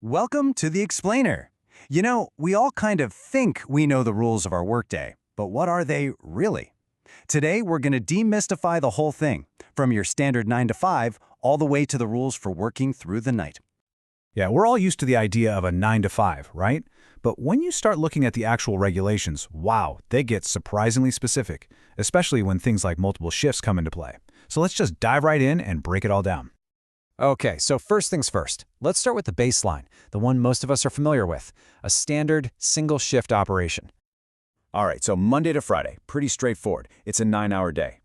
Welcome to the Explainer. We all kind of think we know the rules of our workday, but what are they really? Today, we're going to demystify the whole thing, from your standard 9 to 5 all the way to the rules for working through the night. Yeah, we're all used to the idea of a 9 to 5, right? But when you start looking at the actual regulations, wow, they get surprisingly specific, especially when things like multiple shifts come into play. So let's just dive right in and break it all down. Okay, so first things first. Let's start with the baseline, the one most of us are familiar with, a standard single shift operation. All right, so Monday to Friday, pretty straightforward. It's a 9-hour day.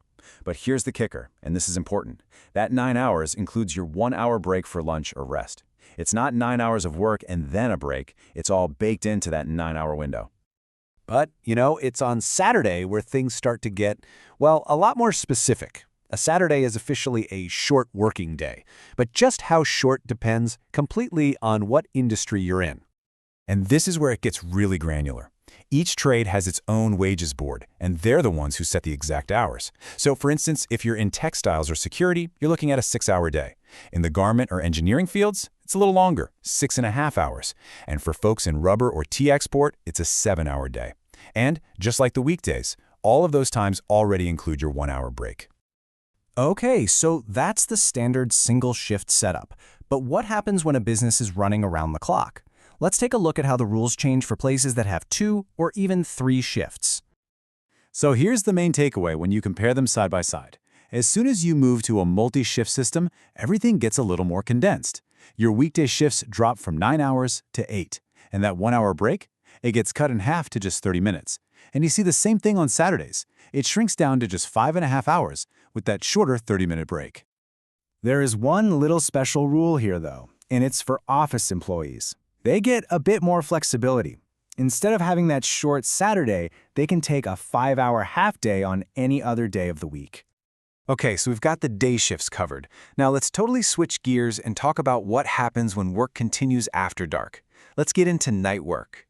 But here's the kicker, and this is important. That 9 hours includes your 1-hour break for lunch or rest. It's not 9 hours of work and then a break. It's all baked into that 9-hour window. But, it's on Saturday where things start to get, well, a lot more specific. A Saturday is officially a short working day, but just how short depends completely on what industry you're in. And this is where it gets really granular. Each trade has its own wages board, and they're the ones who set the exact hours. So for instance, if you're in textiles or security, you're looking at a 6-hour day. In the garment or engineering fields, it's a little longer, 6.5 hours. And for folks in rubber or tea export, it's a 7-hour day. And just like the weekdays, all of those times already include your 1-hour break. Okay, so that's the standard single shift setup. But what happens when a business is running around the clock? Let's take a look at how the rules change for places that have 2 or even 3 shifts. So here's the main takeaway when you compare them side by side. As soon as you move to a multi-shift system, everything gets a little more condensed. Your weekday shifts drop from 9 hours to 8, and that 1-hour break, it gets cut in half to just 30 minutes. And you see the same thing on Saturdays. It shrinks down to just 5.5 hours with that shorter 30-minute break. There is one little special rule here, though, and it's for office employees. They get a bit more flexibility. Instead of having that short Saturday, they can take a 5-hour half-day on any other day of the week. Okay, so we've got the day shifts covered. Now let's totally switch gears and talk about what happens when work continues after dark. Let's get into night work.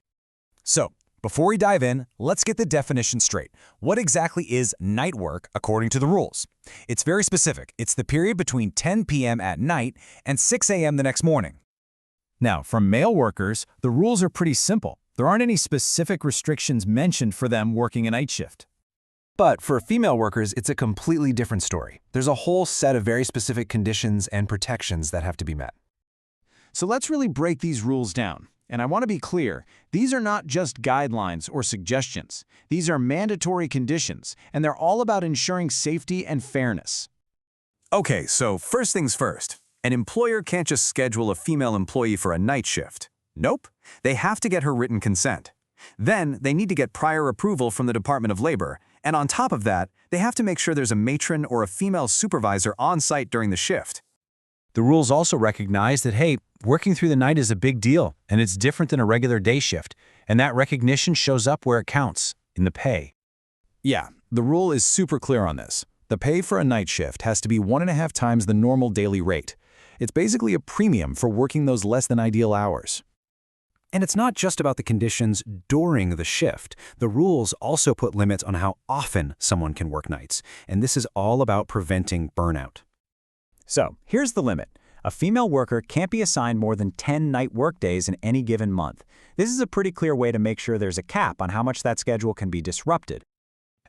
So, before we dive in, let's get the definition straight. What exactly is night work according to the rules? It's very specific. It's the period between 10 p.m. at night and 6 a.m. the next morning. Now, for male workers, the rules are pretty simple. There aren't any specific restrictions mentioned for them working a night shift. But for female workers, it's a completely different story. There's a whole set of very specific conditions and protections that have to be met. So let's really break these rules down. And I want to be clear, these are not just guidelines or suggestions. These are mandatory conditions, and they're all about ensuring safety and fairness. Okay, so first things first. An employer can't just schedule a female employee for a night shift. Nope. They have to get her written consent. Then, they need to get prior approval from the Department of Labor, and on top of that, they have to make sure there's a matron or a female supervisor on site during the shift. The rules also recognize that, hey, working through the night is a big deal, and it's different than a regular day shift, and that recognition shows up where it counts, in the pay. Yeah, the rule is super clear on this. The pay for a night shift has to be 1.5 times the normal daily rate. It's basically a premium for working those less than ideal hours. And it's not just about the conditions during the shift. The rules also put limits on how often someone can work nights, and this is all about preventing burnout. So, here's the limit. A female worker can't be assigned more than 10 night workdays in any given month. This is a pretty clear way to make sure there's a cap on how much that schedule can be disrupted.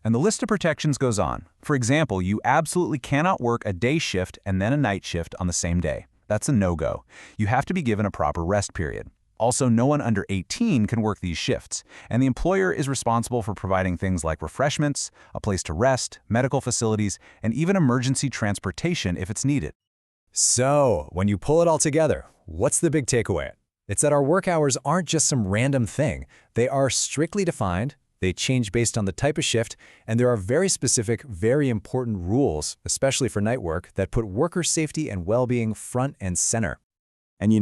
And the list of protections goes on. For example, you absolutely cannot work a day shift and then a night shift on the same day. That's a no-go. You have to be given a proper rest period. Also, no one under 18 can work these shifts, and the employer is responsible for providing things like refreshments, a place to rest, medical facilities, and even emergency transportation if it's needed. So, when you pull it all together, what's the big takeaway? It's that our work hours aren't just some random thing. They are strictly defined, they change based on the type of shift, and there are very specific, very important rules, especially for night work, that put worker safety and well-being front and center. And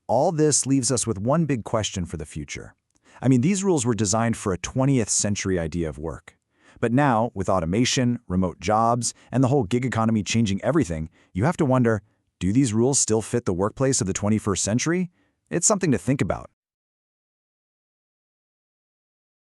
all this leaves us with one big question for the future. I mean, these rules were designed for a 20th century idea of work. But now, with automation, remote jobs, and the whole gig economy changing everything, you have to wonder, do these rules still fit the workplace of the 21st century? It's something to think about.